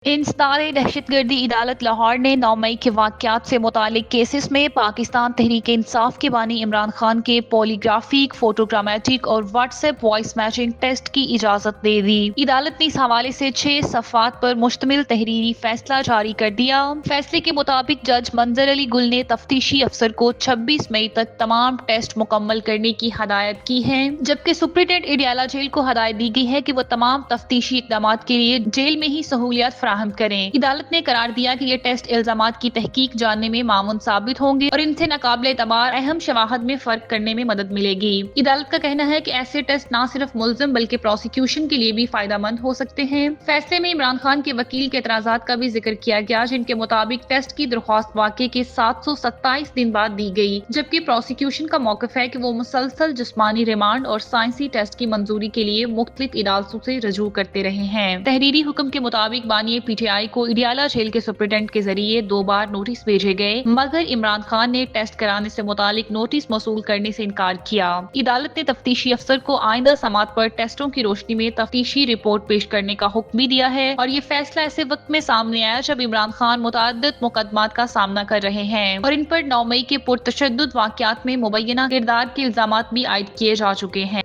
इंसदार दहशत गर्दी अदालत लाहौर ने 9 मई के वाक़यात से मुतालिक केसेस में पाकिस्तान तहरीक इंसाफ के बानी इमरान खान के पॉलीग्राफिक, फोटोग्रामेटिक और व्हाट्सएप वॉइस मैचिंग टेस्ट की इजाज़त दे दी। अदालत ने इस हवाले से 6 सफ़ात पर मुश्तमिल तहरीरी फैसला जारी कर दिया। फैसले के मुताबिक जज मंजर अली गुल ने तफ्तीशी अफसर को 26 मई तक तमाम टेस्ट मुकम्मल करने की हदायत की है, जबकि सुप्रिटेंडेंट इडियाला जेल को हदायत दी गई है कि वो तमाम तफ्तीशी इक़दाम के लिए जेल में ही सहूलियत फराहम करें। अदालत ने करार दिया कि ये टेस्ट इल्जामात की तहकीक जानने में मामून साबित होंगे और इनसे नाकाबिले एतबार अहम शवाहद में फर्क करने में मदद मिलेगी। अदालत का कहना है कि ऐसे टेस्ट न सिर्फ मुल्जिम बल्कि प्रोसिक्यूशन के लिए भी फायदेमंद हो सकते हैं। फैसले में इमरान खान के वकील के एतराज़ात का भी जिक्र किया गया, जिनके मुताबिक टेस्ट की दरख्वास्त वाक़े के 727 दिन बाद दी गई, जबकि प्रोसिक्यूशन का मौक़िफ़ है कि वो मुसलसल जिस्मानी रिमांड और साइंसी टेस्ट की मंजूरी के लिए मुख्तलिफ अदालतों से रजू करते रहे हैं। तहरीरी हुक्म के मुताबिक बानी पीटीआई को इडियाला जेल के सुप्रिटेंडेंट के जरिए 2 बार नोटिस भेजे गए, मगर इमरान खान ने टेस्ट कराने से मुतालिक नोटिस मौसूल करने से इनकार किया। अदालत ने तफ्तीशी अफसर को आइंदा समात पर टेस्टों की रोशनी में तफ्तीशी रिपोर्ट पेश करने का हुक्म भी दिया है, और ये फैसला ऐसे वक्त में सामने आया जब इमरान खान मुतअद्दिद मुकदमात का सामना कर रहे हैं और इन पर 9 मई के पुरतशद्दुद वाक़यात में मुबैना किरदार के इल्जामात भी आयद किए जा चुके हैं।